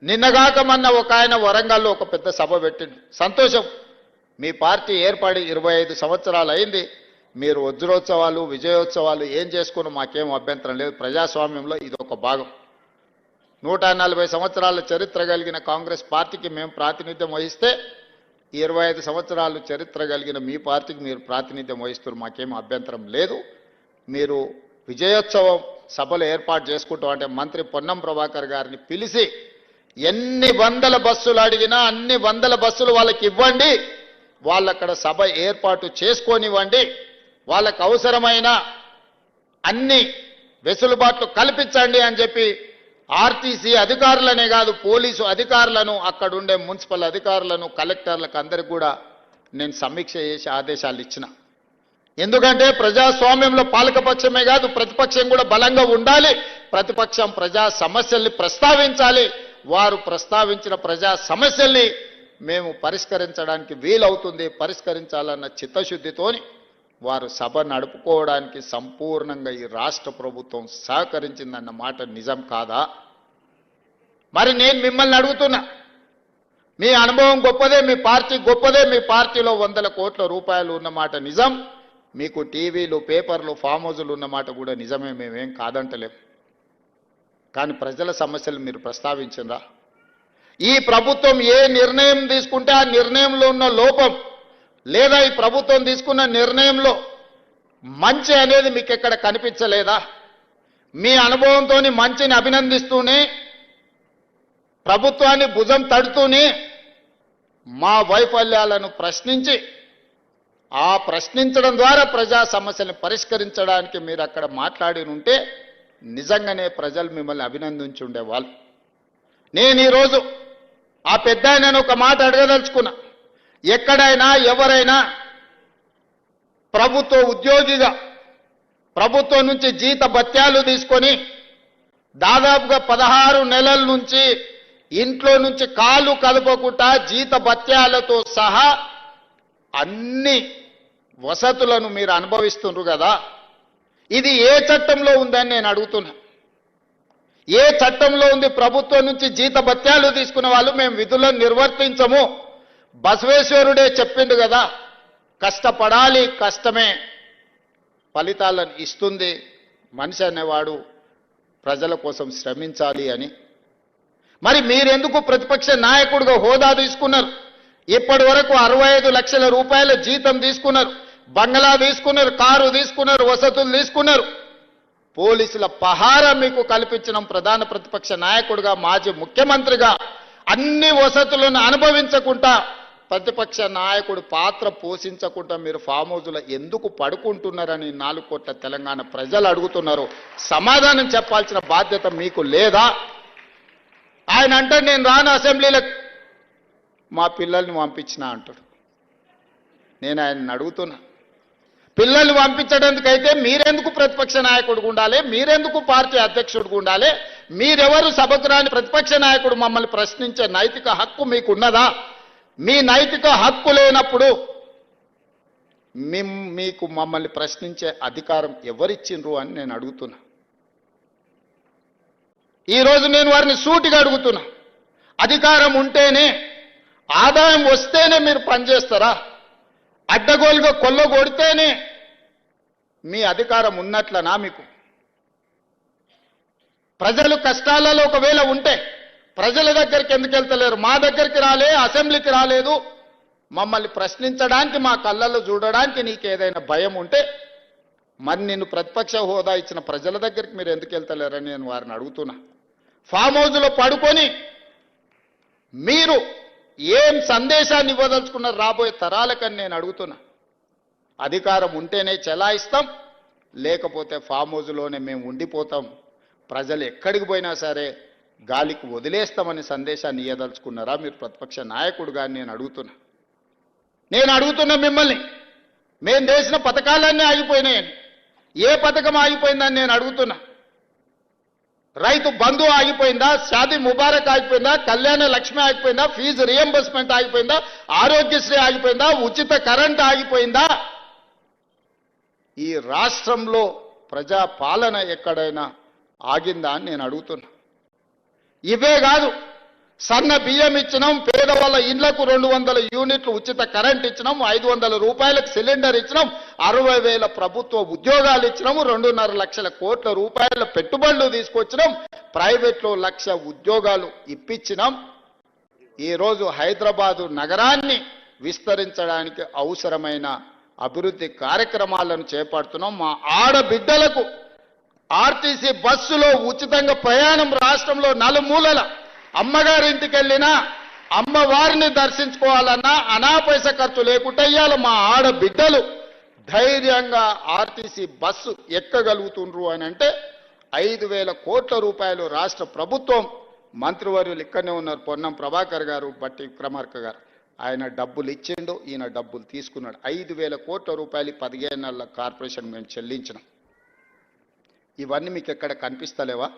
నిన్నగాక మొన్న ఒక ఆయన వరంగల్లో ఒక పెద్ద సభ పెట్టిండు. సంతోషం, మీ పార్టీ ఏర్పడి 25 సంవత్సరాలు అయింది. మీరు వజ్రోత్సవాలు విజయోత్సవాలు ఏం చేసుకుని మాకేం అభ్యంతరం లేదు. ప్రజాస్వామ్యంలో ఇది ఒక భాగం. 140 సంవత్సరాల చరిత్ర కలిగిన కాంగ్రెస్ పార్టీకి మేము ప్రాతినిధ్యం వహిస్తే 25 సంవత్సరాలు చరిత్ర కలిగిన మీ పార్టీకి మీరు ప్రాతినిధ్యం వహిస్తున్నారు. మాకేం అభ్యంతరం లేదు. మీరు విజయోత్సవం సభలు ఏర్పాటు చేసుకుంటాం అంటే మంత్రి పొన్నం ప్రభాకర్ గారిని పిలిచి ఎన్ని వందల బస్సులు అడిగినా అన్ని వందల బస్సులు వాళ్ళకి ఇవ్వండి, వాళ్ళక్కడ సభ ఏర్పాటు చేసుకొనివ్వండి, వాళ్ళకు అవసరమైన అన్ని వెసులుబాట్లు కల్పించండి అని చెప్పి ఆర్టీసీ అధికారులనే కాదు పోలీసు అధికారులను, అక్కడుండే మున్సిపల్ అధికారులను, కలెక్టర్లకు అందరికి కూడా నేను సమీక్ష చేసి ఆదేశాలు ఇచ్చిన. ఎందుకంటే ప్రజాస్వామ్యంలో పాలకపక్షమే కాదు ప్రతిపక్షం కూడా బలంగా ఉండాలి. ప్రతిపక్షం ప్రజా సమస్యల్ని ప్రస్తావించాలి. వారు ప్రస్తావించిన ప్రజా సమస్యల్ని మేము పరిష్కరించడానికి వీలవుతుంది. పరిష్కరించాలన్న చిత్తశుద్ధితోని వారు సభ నడుపుకోవడానికి సంపూర్ణంగా ఈ రాష్ట్ర ప్రభుత్వం సహకరించిందన్న మాట నిజం కాదా? మరి నేను మిమ్మల్ని అడుగుతున్నా, మీ అనుభవం గొప్పదే, మీ పార్టీ గొప్పదే, మీ పార్టీలో 100 కోట్ల రూపాయలు ఉన్నమాట నిజం, మీకు టీవీలు పేపర్లు ఫామ్ హౌజులు ఉన్నమాట కూడా నిజమే, మేమేం కాదంటలేం. కానీ ప్రజల సమస్యలు మీరు ప్రస్తావించిందా? ఈ ప్రభుత్వం ఏ నిర్ణయం తీసుకుంటే ఆ నిర్ణయంలో ఉన్న లోపం లేదా ఈ ప్రభుత్వం తీసుకున్న నిర్ణయంలో మంచి అనేది మీకు ఎక్కడ కనిపించలేదా? మీ అనుభవంతో మంచిని అభినందిస్తూనే ప్రభుత్వాన్ని భుజం తడుతూనే మా వైఫల్యాలను ప్రశ్నించి ఆ ప్రశ్నించడం ద్వారా ప్రజా సమస్యలను పరిష్కరించడానికి మీరు అక్కడ మాట్లాడి ఉంటే నిజంగానే ప్రజలు మిమ్మల్ని అభినందించి ఉండేవాళ్ళు. నేను ఈరోజు ఆ పెద్ద ఆయనను ఒక మాట అడగదలుచుకున్నా. ఎక్కడైనా ఎవరైనా ప్రభుత్వ ఉద్యోగిగా ప్రభుత్వం నుంచి జీత భత్యాలు తీసుకొని దాదాపుగా 16 నెలల నుంచి ఇంట్లో నుంచి కాలు కదపకుండా జీత భత్యాలతో సహా అన్ని వసతులను మీరు అనుభవిస్తున్నారు కదా, ఇది ఏ చట్టంలో ఉందని నేను అడుగుతున్నా. ఏ చట్టంలో ఉంది? ప్రభుత్వం నుంచి జీత భత్యాలు తీసుకున్న వాళ్ళు మేము విధులను నిర్వర్తించము. బసవేశ్వరుడే చెప్పిండు కదా, కష్టపడాలి, కష్టమే ఫలితాలను ఇస్తుంది, మనిషి అనేవాడు ప్రజల కోసం శ్రమించాలి అని. మరి మీరెందుకు ప్రతిపక్ష నాయకుడిగా హోదా తీసుకున్నారు? ఇప్పటి వరకు 65 లక్షల రూపాయల జీతం తీసుకున్నారు, బంగ్లా తీసుకున్నారు, కారు తీసుకున్నారు, వసతులు తీసుకున్నారు. పోలీసుల పహారా మీకు కల్పించిన ప్రధాన ప్రతిపక్ష నాయకుడిగా, మాజీ ముఖ్యమంత్రిగా అన్ని వసతులను అనుభవించకుండా ప్రతిపక్ష నాయకుడు పాత్ర పోషించకుండా మీరు ఫామ్ హౌజులో ఎందుకు పడుకుంటున్నారని 4 కోట్ల తెలంగాణ ప్రజలు అడుగుతున్నారు. సమాధానం చెప్పాల్సిన బాధ్యత మీకు లేదా? ఆయన అంటే నేను రాను అసెంబ్లీలకు, మా పిల్లల్ని పంపించిన అంటాడు. నేను ఆయన్ని అడుగుతున్నా, పిల్లల్ని పంపించడానికైతే మీరెందుకు ప్రతిపక్ష నాయకుడిగా ఉండాలి? మీరెందుకు పార్టీ అధ్యక్షుడిగా ఉండాలి? మీరెవరు? సభకు రాని ప్రతిపక్ష నాయకుడు మమ్మల్ని ప్రశ్నించే నైతిక హక్కు మీకున్నదా? మీ నైతిక హక్కు లేనప్పుడు మీకు మమ్మల్ని ప్రశ్నించే అధికారం ఎవరిచ్చిండ్రు అని నేను అడుగుతున్నా. ఈరోజు నేను వారిని సూటిగా అడుగుతున్నా, అధికారం ఉంటేనే, ఆదాయం వస్తేనే మీరు పనిచేస్తారా? అడ్డగోలుగా కొల్లగొడితేనే మీ అధికారం ఉన్నట్లనా? మీకు ప్రజలు కష్టాలలో ఒకవేళ ఉంటే ప్రజల దగ్గరికి ఎందుకు వెళ్తలేరు? మా దగ్గరికి రాలే, అసెంబ్లీకి రాలేదు, మమ్మల్ని ప్రశ్నించడానికి, మా కళ్ళల్లో చూడడానికి నీకు ఏదైనా భయం ఉంటే మరి నిన్ను ప్రతిపక్ష హోదా ఇచ్చిన ప్రజల దగ్గరికి మీరు ఎందుకు వెళ్తలేరని నేను వారిని అడుగుతున్నా. ఫామ్ హౌజ్లో పడుకొని మీరు ఏం సందేశాన్ని ఇవ్వదలుచుకున్నారు రాబోయే తరాలకని నేను అడుగుతున్నా. అధికారం ఉంటేనే చెలాయిస్తాం, లేకపోతే ఫామ్ హౌజ్లోనే మేము ఉండిపోతాం, ప్రజలు ఎక్కడికి పోయినా సరే గాలికి వదిలేస్తామని సందేశాన్ని ఇవ్వదలుచుకున్నారా మీరు ప్రతిపక్ష నాయకుడుగా నేను అడుగుతున్నా. నేను అడుగుతున్నా మిమ్మల్ని, మేము చేసిన పథకాలన్నీ ఆగిపోయినాయని. ఏ పథకం ఆగిపోయిందని నేను అడుగుతున్నా. రైతు బంధు ఆగిపోయిందా? షాదీ ముబారక్ ఆగిపోయిందా? కళ్యాణ లక్ష్మి ఆగిపోయిందా? ఫీజు రియంబర్స్మెంట్ ఆగిపోయిందా? ఆరోగ్యశ్రీ ఆగిపోయిందా? ఉచిత కరెంట్ ఆగిపోయిందా? ఈ రాష్ట్రంలో ప్రజా పాలన ఎక్కడైనా ఆగిందా అని నేను అడుగుతున్నా. ఇవే కాదు, సన్న బియ్యం ఇచ్చినాం, పేదవాళ్ళ ఇండ్లకు 200 యూనిట్లు ఉచిత కరెంట్ ఇచ్చినాం, 500 రూపాయలకు సిలిండర్ ఇచ్చినాం, 60,000 ప్రభుత్వ ఉద్యోగాలు ఇచ్చినాము, 2.5 లక్షల కోట్ల రూపాయల పెట్టుబడులు తీసుకొచ్చినాం, ప్రైవేట్లో 1,00,000 ఉద్యోగాలు ఇప్పించినాం. ఈరోజు హైదరాబాదు నగరాన్ని విస్తరించడానికి అవసరమైన అభివృద్ధి కార్యక్రమాలను చేపడుతున్నాం. మా ఆడబిడ్డలకు ఆర్టీసీ బస్సులో ఉచితంగా ప్రయాణం రాష్ట్రంలో నలుమూలల అమ్మగారింటికి వెళ్ళినా అమ్మవారిని దర్శించుకోవాలన్నా అనా పైసా ఖర్చు లేకుండా ఇయ్యాల మా ఆడబిడ్డలు ధైర్యంగా ఆర్టీసీ బస్సు ఎక్కగలుగుతుండ్రు అని అంటే 5,000 కోట్ల రూపాయలు రాష్ట్ర ప్రభుత్వం, మంత్రివర్యులు ఇక్కడనే ఉన్నారు, పొన్నం ప్రభాకర్ గారు, బట్టి విక్రమార్క గారు, ఆయన డబ్బులు ఇచ్చిండు, ఈయన డబ్బులు తీసుకున్నాడు. 5,000 కోట్ల రూపాయలు 15 నెలల కార్పొరేషన్ మేము చెల్లించినాం. ఇవన్నీ మీకు ఎక్కడ కనిపిస్తలేవా?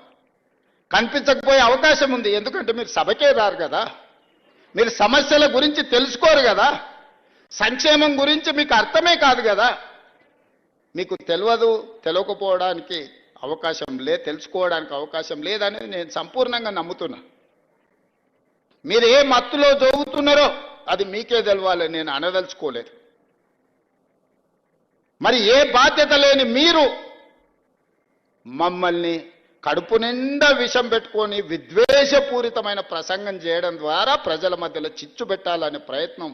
కనిపించకపోయే అవకాశం ఉంది. ఎందుకంటే మీరు సభకే రారు కదా, మీరు సమస్యల గురించి తెలుసుకోరు కదా, సంక్షేమం గురించి మీకు అర్థమే కాదు కదా, మీకు తెలియకపోవడానికి అవకాశం తెలుసుకోవడానికి అవకాశం లేదని నేను సంపూర్ణంగా నమ్ముతున్నా. మీరు ఏ మత్తులో జోగుతున్నారో అది మీకే తెలవాలి, నేను అనదలుచుకోలేదు. మరి ఏ బాధ్యత లేని మీరు మమ్మల్ని కడుపు నిండా విషం పెట్టుకొని విద్వేషపూరితమైన ప్రసంగం చేయడం ద్వారా ప్రజల మధ్యలో చిచ్చు పెట్టాలనే ప్రయత్నం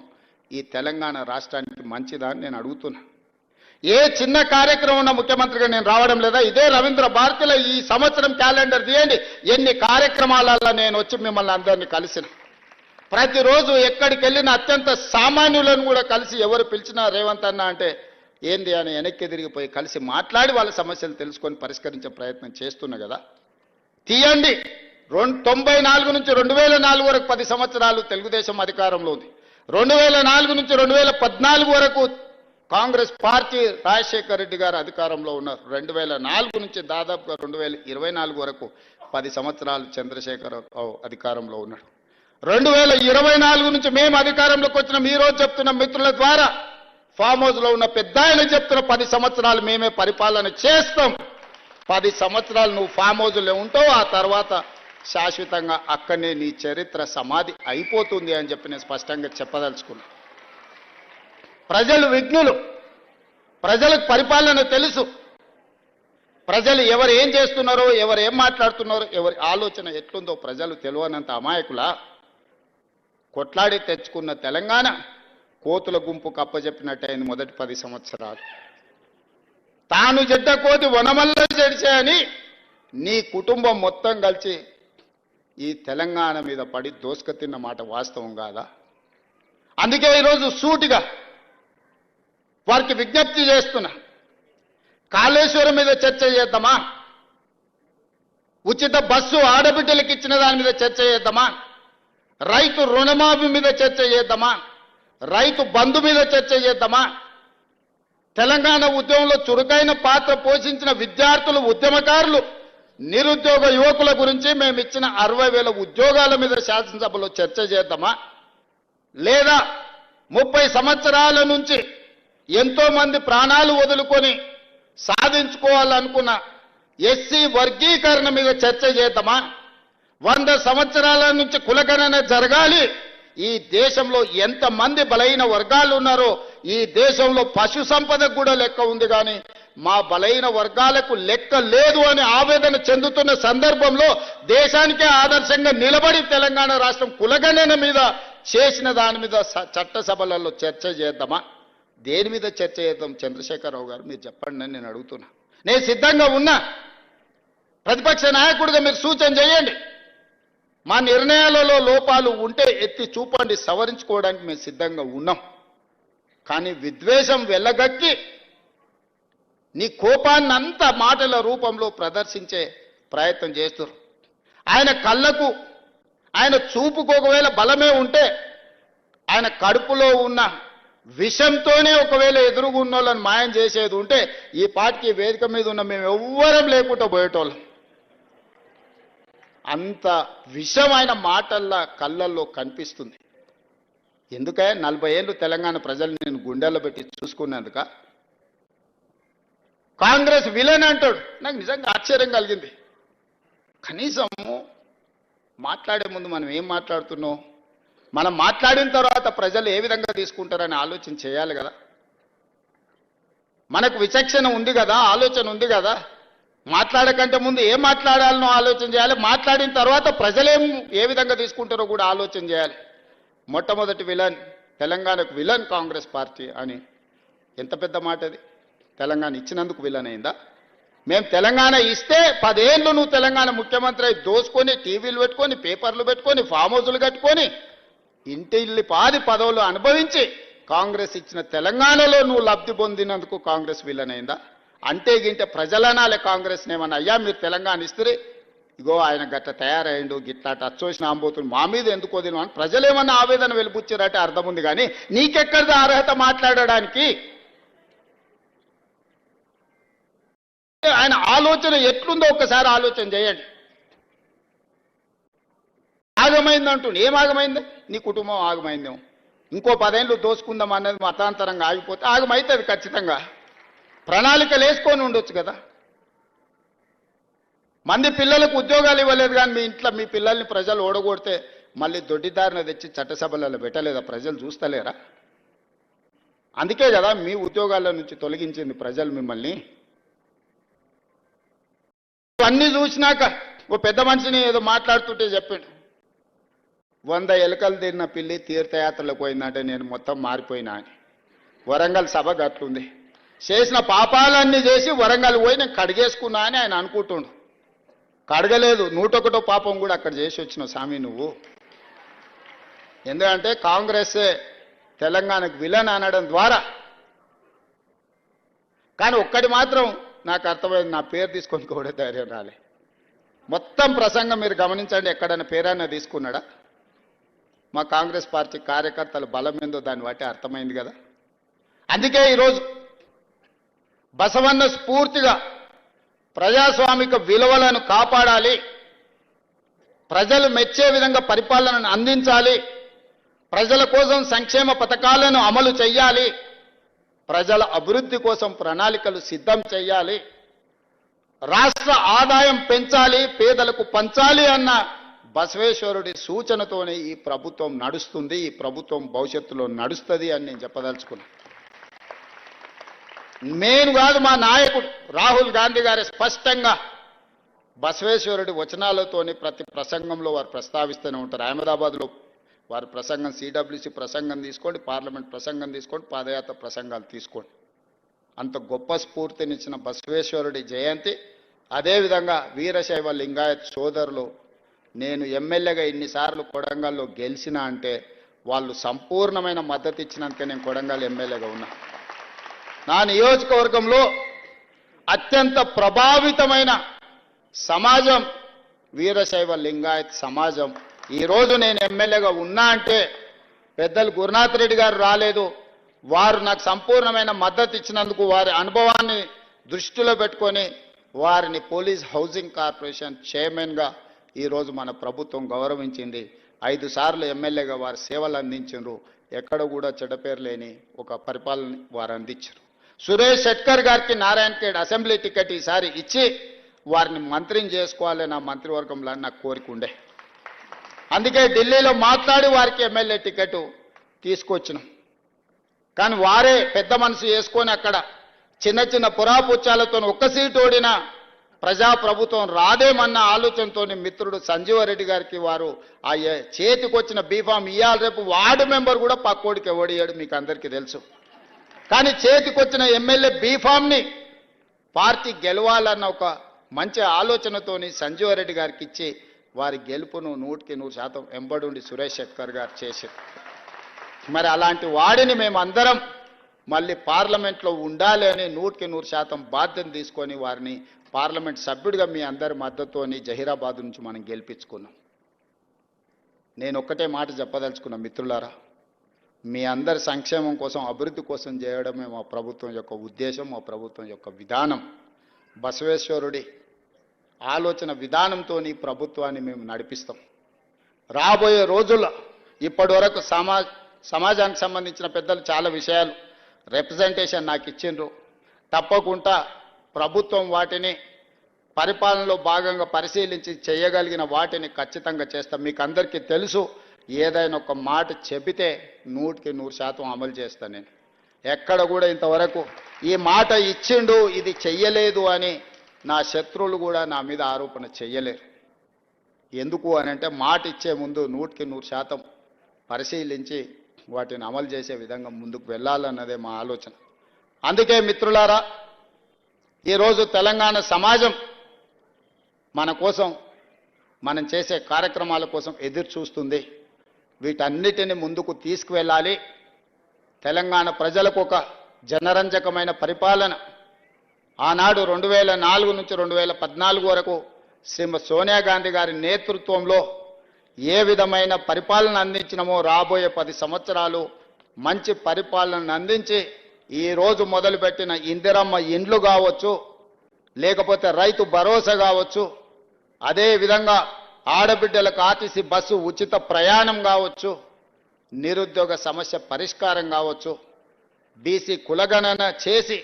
ఈ తెలంగాణ రాష్ట్రానికి మంచిదా అని నేను అడుగుతున్నా. ఏ చిన్న కార్యక్రమం ఉన్న ముఖ్యమంత్రిగా నేను రావడం లేదా? ఇదే రవీంద్ర భారతిలో ఈ సంవత్సరం క్యాలెండర్ తీయండి, ఎన్ని కార్యక్రమాలలో నేను వచ్చి మిమ్మల్ని అందరినీ కలిసిన. ప్రతిరోజు ఎక్కడికి వెళ్ళిన అత్యంత సామాన్యులను కూడా కలిసి ఎవరు పిలిచినా రేవంత్ అన్న అంటే ఏంది అని వెనక్కి తిరిగిపోయి కలిసి మాట్లాడి వాళ్ళ సమస్యలు తెలుసుకొని పరిష్కరించే ప్రయత్నం చేస్తున్నా కదా. తీయండి, 94 నుంచి 2004 వరకు 10 సంవత్సరాలు తెలుగుదేశం అధికారంలో ఉంది. 2004 నుంచి 2014 వరకు కాంగ్రెస్ పార్టీ రాజశేఖర్ రెడ్డి గారు అధికారంలో ఉన్నారు. 2004 నుంచి దాదాపుగా 2024 వరకు 10 సంవత్సరాలు చంద్రశేఖరరావు అధికారంలో ఉన్నాడు. 2024 నుంచి మేము అధికారంలోకి వచ్చిన ఈ రోజు చెప్తున్న మిత్రుల ద్వారా ఫామ్ హౌస్ లో ఉన్న పెద్ద ఆయన చెప్తున్న 10 సంవత్సరాలు మేమే పరిపాలన చేస్తాం. 10 సంవత్సరాలు నువ్వు ఫామ్ హౌస్లో ఉంటావు, ఆ తర్వాత శాశ్వతంగా అక్కడనే నీ చరిత్ర సమాధి అయిపోతుంది అని చెప్పి నేను స్పష్టంగా చెప్పదలుచుకున్నా. ప్రజలు విఘ్నులు, ప్రజలకు పరిపాలన తెలుసు. ప్రజలు ఎవరు ఏం చేస్తున్నారో, ఎవరు ఏం మాట్లాడుతున్నారో, ఎవరి ఆలోచన ఎట్లుందో ప్రజలు తెలియనంత అమాయకులా. కొట్లాడి తెచ్చుకున్న తెలంగాణ కోతుల గుంపు కప్పజెప్పినట్టయింది మొదటి 10 సంవత్సరాలు. తాను చెడ్డ కోతి వనమల్ల చెడిచే అని నీ కుటుంబం మొత్తం కలిసి ఈ తెలంగాణ మీద పడి దోసుక తిన్న మాట వాస్తవం కాదా? అందుకే ఈరోజు సూటిగా వారికి విజ్ఞప్తి చేస్తున్నా. కాళేశ్వరం మీద చర్చ చేద్దామా? ఉచిత బస్సు ఆడబిడ్డలకు ఇచ్చిన దాని మీద చర్చ చేద్దామా? రైతు రుణమాఫీ మీద చర్చ చేద్దామా? రైతు బంధు మీద చర్చ చేద్దామా? తెలంగాణ ఉద్యమంలో చురుకైన పాత్ర పోషించిన విద్యార్థులు, ఉద్యమకారులు, నిరుద్యోగ యువకుల గురించి మేము ఇచ్చిన 60,000 ఉద్యోగాల మీద శాసనసభలో చర్చ చేద్దామా? లేదా 30 సంవత్సరాల నుంచి ఎంతో మంది ప్రాణాలు వదులుకొని సాధించుకోవాలనుకున్న ఎస్సీ వర్గీకరణ మీద చర్చ చేద్దామా? 100 సంవత్సరాల నుంచి కులగణన జరగాలి. ఈ దేశంలో ఎంతమంది బలైన వర్గాలు ఉన్నారో ఈ దేశంలో పశు సంపదకు కూడా లెక్క ఉంది, కానీ మా బలైన వర్గాలకు లెక్క లేదు అని ఆవేదన చెందుతున్న సందర్భంలో దేశానికే ఆదర్శంగా నిలబడి తెలంగాణ రాష్ట్రం కులగణన మీద చేసిన దాని మీద చట్టసభలలో చర్చ చేద్దామా? దేని మీద చర్చ చేద్దాం? చంద్రశేఖరరావు గారు మీరు చెప్పండి అని నేను అడుగుతున్నా. నేను సిద్ధంగా ఉన్నా. ప్రతిపక్ష నాయకుడిగా మీరు సూచన చేయండి. మా నిర్ణయాలలో లోపాలు ఉంటే ఎత్తి చూపండి, సవరించుకోవడానికి మేము సిద్ధంగా ఉన్నాం. కానీ విద్వేషం వెళ్ళగక్కి నీ కోపాన్నంతా మాటల రూపంలో ప్రదర్శించే ప్రయత్నం చేస్తారు. ఆయన కళ్ళకు, ఆయన చూపుకు ఒకవేళ బలమే ఉంటే ఆయన కడుపులో ఉన్న విషంతోనే ఒకవేళ ఎదురుగున్న వాళ్ళని మాయం చేసేది ఉంటే ఈ పార్టీకి వేదిక మీద ఉన్న మేము ఎవ్వరం లేకుండా పోయేటోళ్ళం. అంత విషం ఆయన మాటల్లో కళ్ళల్లో కనిపిస్తుంది. ఎందుకే 40 ఏళ్ళు తెలంగాణ ప్రజలు నేను గుండెల్లో పెట్టి చూసుకున్నందుక కాంగ్రెస్ విలన్ అంటాడు. నాకు నిజంగా ఆశ్చర్యం కలిగింది. కనీసం మాట్లాడే ముందు మనం ఏం మాట్లాడుతున్నాం, మనం మాట్లాడిన తర్వాత ప్రజలు ఏ విధంగా తీసుకుంటారని ఆలోచన చేయాలి కదా. మనకు విచక్షణ ఉంది కదా, ఆలోచన ఉంది కదా. మాట్లాడకంటే ముందు ఏం మాట్లాడాలనో ఆలోచన చేయాలి, మాట్లాడిన తర్వాత ప్రజలేం ఏ విధంగా తీసుకుంటారో కూడా ఆలోచన చేయాలి. మొట్టమొదటి విలన్ తెలంగాణకు విలన్ కాంగ్రెస్ పార్టీ అని ఎంత పెద్ద మాట అది. తెలంగాణ ఇచ్చినందుకు విలన్ అయిందా? మేము తెలంగాణ ఇస్తే 10 ఏళ్ళు నువ్వు తెలంగాణ ముఖ్యమంత్రి అయి దోసుకొని టీవీలు పెట్టుకొని పేపర్లు పెట్టుకొని ఫామ్ హౌజులు కట్టుకొని ఇంటిల్లి పాది పదవులు అనుభవించి కాంగ్రెస్ ఇచ్చిన తెలంగాణలో నువ్వు లబ్ధి పొందినందుకు కాంగ్రెస్ విలన్ అయిందా? అంటే గింటే ప్రజలనాలే కాంగ్రెస్ ఏమన్నా అయ్యా మీరు తెలంగాణ ఇస్తే ఇగో ఆయన గట్ట తయారయ్యండు గిట్లా టచ్చోసిన ఆంబోతులు మా మీద ఎందుకు వదిన అని ప్రజలేమన్నా ఆవేదన వెలిపుచ్చారంటే అర్థం ఉంది. కానీ నీకెక్కడిది అర్హత మాట్లాడడానికి? ఆయన ఆలోచన ఎట్లుందో ఒక్కసారి ఆలోచన చేయండి. ఆగమైందంటుండే, ఏం ఆగమైంది? నీ కుటుంబం ఆగమైందేమో. ఇంకో 10 ఏళ్ళు దోసుకుందాం అన్నది మతాంతరంగా ఆగిపోతే ఆగమైతుంది ఖచ్చితంగా. ప్రణాళికలు వేసుకొని ఉండొచ్చు కదా. మంది పిల్లలకు ఉద్యోగాలు ఇవ్వలేదు కానీ మీ ఇంట్లో మీ పిల్లల్ని ప్రజలు ఓడగొడితే మళ్ళీ దొడ్డిదారిన తెచ్చి చట్టసభలలో పెట్టలేదా? ప్రజలు చూస్తలేరా? అందుకే కదా మీ ఉద్యోగాల నుంచి తొలగించింది ప్రజలు మిమ్మల్ని. అన్నీ చూసినాక ఓ పెద్ద మనిషిని ఏదో మాట్లాడుతుంటే చెప్పాడు, 100 ఎలుకలు తిన్న పిల్లి తీర్థయాత్రలకు పోయిందంటే నేను మొత్తం మారిపోయినా అని. వరంగల్ సభ గట్లుంది. చేసిన పాపాలన్నీ చేసి వరంగల్ పోయి నేను కడిగేసుకున్నా అని ఆయన అనుకుంటుండు. కడగలేదు, 101 పాపం కూడా అక్కడ చేసి వచ్చిన స్వామి నువ్వు. ఎందుకంటే కాంగ్రెసే తెలంగాణకు విలన్ అనడం ద్వారా. కానీ ఒక్కటి మాత్రం నాకు అర్థమైంది, నా పేరు తీసుకొని కూడా ధైర్యం రాలే. మొత్తం ప్రసంగం మీరు గమనించండి, ఎక్కడైనా పేరైనా తీసుకున్నాడా? మా కాంగ్రెస్ పార్టీ కార్యకర్తల బలం ఏందో దాన్ని బట్టి అర్థమైంది కదా. అందుకే ఈరోజు బసవన్న స్ఫూర్తిగా ప్రజాస్వామిక విలువలను కాపాడాలి, ప్రజలు మెచ్చే విధంగా పరిపాలనను అందించాలి, ప్రజల కోసం సంక్షేమ పథకాలను అమలు చేయాలి, ప్రజల అభివృద్ధి కోసం ప్రణాళికలు సిద్ధం చేయాలి, రాష్ట్ర ఆదాయం పెంచాలి, పేదలకు పంచాలి అన్న బసవేశ్వరుడి సూచనతోనే ఈ ప్రభుత్వం నడుస్తుంది. ఈ ప్రభుత్వం భవిష్యత్తులో నడుస్తుంది అని నేను చెప్పదలుచుకున్నాను. నేను కాదు, మా నాయకుడు రాహుల్ గాంధీ గారి స్పష్టంగా బసవేశ్వరుడి వచనాలతోని ప్రతి ప్రసంగంలో వారు ప్రస్తావిస్తూనే ఉంటారు. అహ్మదాబాద్లో వారి ప్రసంగం, సిడబ్ల్యూసి ప్రసంగం తీసుకోండి, పార్లమెంట్ ప్రసంగం తీసుకోండి, పాదయాత్ర ప్రసంగాలు తీసుకోండి. అంత గొప్ప స్ఫూర్తినిచ్చిన బసవేశ్వరుడి జయంతి. అదేవిధంగా వీరశైవ లింగాయత్ సోదరులు, నేను ఎమ్మెల్యేగా ఇన్నిసార్లు కొడంగల్లో గెలిచినా అంటే వాళ్ళు సంపూర్ణమైన మద్దతు ఇచ్చినందుకే నేను కొడంగల్ ఎమ్మెల్యేగా ఉన్నా. నా నియోజకవర్గంలో అత్యంత ప్రభావితమైన సమాజం వీరశైవ లింగాయత్ సమాజం. ఈరోజు నేను ఎమ్మెల్యేగా ఉన్నా అంటే పెద్దలు గురునాథ్ రెడ్డి గారు రాలేదు, వారు నాకు సంపూర్ణమైన మద్దతు ఇచ్చినందుకు వారి అనుభవాన్ని దృష్టిలో పెట్టుకొని వారిని పోలీస్ హౌసింగ్ కార్పొరేషన్ చైర్మన్గా ఈరోజు మన ప్రభుత్వం గౌరవించింది. 5 సార్లు ఎమ్మెల్యేగా వారు సేవలు అందించారు. ఎక్కడ కూడా చెడ్డపేరు లేని ఒక పరిపాలన వారు అందించారు. సురేష్ శెట్కర్ గారికి నారాయణఖేడ్ అసెంబ్లీ టికెట్ ఈసారి ఇచ్చి వారిని మంత్రిని చేసుకోవాలి నా మంత్రివర్గంలో నాకు కోరిక ఉండే. అందుకే ఢిల్లీలో మాట్లాడి వారికి ఎమ్మెల్యే టికెట్ తీసుకొచ్చినాం. కానీ వారే పెద్ద మనసు వేసుకొని అక్కడ చిన్న చిన్న పురాపుచ్చాలతో ఒక్క సీటు ఓడిన ప్రజాప్రభుత్వం రాదేమన్న ఆలోచనతో మిత్రుడు సంజీవరెడ్డి గారికి వారు ఆ చేతికొచ్చిన బీఫామ్ ఇయ్యాలి, రేపు వార్డు మెంబర్ కూడా పక్కోడికి ఓడియాడు మీకు అందరికీ తెలుసు. కానీ చేతికొచ్చిన ఎమ్మెల్యే బీఫామ్ని పార్టీ గెలవాలన్న ఒక మంచి ఆలోచనతోని సంజీవరెడ్డి గారికి ఇచ్చి వారి గెలుపును 100% ఎంబడుండి సురేష్ శెట్కర్ గారు చేశారు. మరి అలాంటి వాడిని మేమందరం మళ్ళీ పార్లమెంట్లో ఉండాలి అని 100% బాధ్యత తీసుకొని వారిని పార్లమెంట్ సభ్యుడిగా మీ అందరి మద్దతుతోని జహీరాబాద్ నుంచి మనం గెలిపించుకున్నాం. నేను ఒక్కటే మాట చెప్పదలుచుకున్నా మిత్రులారా, మీ అందరి సంక్షేమం కోసం అభివృద్ధి కోసం చేయడమే మా ప్రభుత్వం యొక్క ఉద్దేశం, మా ప్రభుత్వం యొక్క విధానం. బసవేశ్వరుడి ఆలోచన విధానంతో ఈ ప్రభుత్వాన్ని మేము నడిపిస్తాం. రాబోయే రోజుల్లో ఇప్పటివరకు సమాజానికి సంబంధించిన పెద్దలు చాలా విషయాలు రిప్రజెంటేషన్ నాకు ఇచ్చిండ్రు. తప్పకుండా ప్రభుత్వం వాటిని పరిపాలనలో భాగంగా పరిశీలించి చేయగలిగిన వాటిని ఖచ్చితంగా చేస్తాం. మీకు అందరికీ తెలుసు, ఏదైనా ఒక మాట చెబితే 100% అమలు చేస్తాను. నేను ఎక్కడ కూడా ఇంతవరకు ఈ మాట ఇచ్చిండు ఇది చెయ్యలేదు అని నా శత్రువులు కూడా నా మీద ఆరోపణ చెయ్యలేరు. ఎందుకు అని అంటే మాట ఇచ్చే ముందు 100% పరిశీలించి వాటిని అమలు చేసే విధంగా ముందుకు వెళ్ళాలన్నదే మా ఆలోచన. అందుకే మిత్రులారా, ఈరోజు తెలంగాణ సమాజం మన కోసం, మనం చేసే కార్యక్రమాల కోసం ఎదురు చూస్తుంది. వీటన్నిటిని ముందుకు తీసుకువెళ్ళాలి. తెలంగాణ ప్రజలకు ఒక జనరంజకమైన పరిపాలన ఆనాడు 2004 నుంచి 2014 వరకు శ్రీమతి సోనియా గాంధీ గారి నేతృత్వంలో ఏ విధమైన పరిపాలన అందించినమో రాబోయే 10 సంవత్సరాలు మంచి పరిపాలన అందించి ఈరోజు మొదలుపెట్టిన ఇందిరమ్మ ఇండ్లు కావచ్చు, లేకపోతే రైతు భరోసా కావచ్చు, అదేవిధంగా ఆడబిడ్డలకు ఆర్టీసీ బస్సు ఉచిత ప్రయాణం కావచ్చు, నిరుద్యోగ సమస్య పరిష్కారం కావచ్చు, బీసీ కులగణన చేసి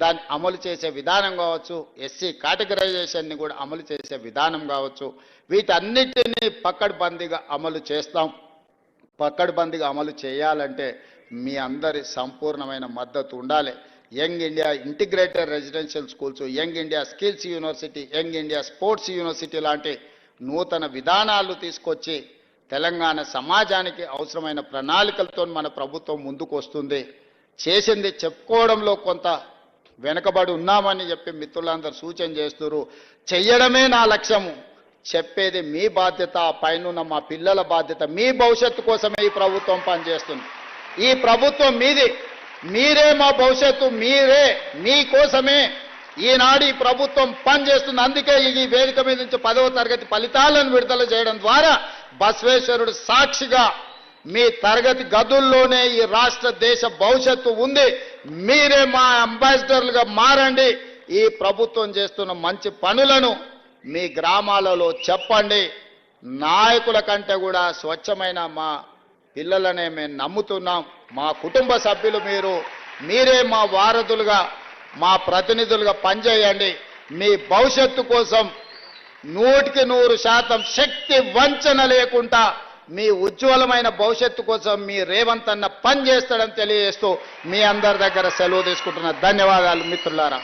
దాన్ని అమలు చేసే విధానం కావచ్చు, ఎస్సీ కేటగరైజేషన్ని కూడా అమలు చేసే విధానం కావచ్చు, వీటన్నిటినీ పకడ్బందీగా అమలు చేస్తాం. పకడ్బందీగా అమలు చేయాలంటే మీ అందరి సంపూర్ణమైన మద్దతు ఉండాలి. Young India integrated residential schools, young India skills university, young India sports university లాంటి నూతన విధానాలు తీసుకొచ్చి తెలంగాణ సమాజానికి అవసరమైన ప్రణాళికలతో మన ప్రభుత్వం ముందుకు వస్తుంది. చేసింది చెప్పుకోవడంలో కొంత వెనకబడి ఉన్నామని చెప్పి మిత్రులందరూ సూచన చేస్తున్నారు. చెయ్యడమే నా లక్ష్యము, చెప్పేది మీ బాధ్యత, పైన మా పిల్లల బాధ్యత. మీ భవిష్యత్తు కోసమే ఈ ప్రభుత్వం పనిచేస్తుంది. ఈ ప్రభుత్వం మీది, మీరే మా భవిష్యత్తు, మీరే, మీకోసమే ఈనాడు ఈ ప్రభుత్వం పనిచేస్తుంది. అందుకే ఈ వేదిక మీద నుంచి 10వ తరగతి ఫలితాలను విడుదల చేయడం ద్వారా బసవేశ్వరుడు సాక్షిగా మీ తరగతి గదుల్లోనే ఈ రాష్ట్ర దేశ భవిష్యత్తు ఉంది. మీరే మా అంబాసిడర్లుగా మారండి. ఈ ప్రభుత్వం చేస్తున్న మంచి పనులను మీ గ్రామాలలో చెప్పండి. నాయకుల కంటే కూడా స్వచ్ఛమైన మా పిల్లలనే మేము నమ్ముతున్నాం. మా కుటుంబ సభ్యులు మీరే మా వారధులుగా, మా ప్రతినిధులుగా పనిచేయండి. మీ భవిష్యత్తు కోసం 100% శక్తి వంచన లేకుండా మీ ఉజ్వలమైన భవిష్యత్తు కోసం మీ రేవంత్ అన్న పని చేస్తాడని తెలియజేస్తూ మీ అందరి దగ్గర సెలవు తీసుకుంటున్న ధన్యవాదాలు మిత్రులారా.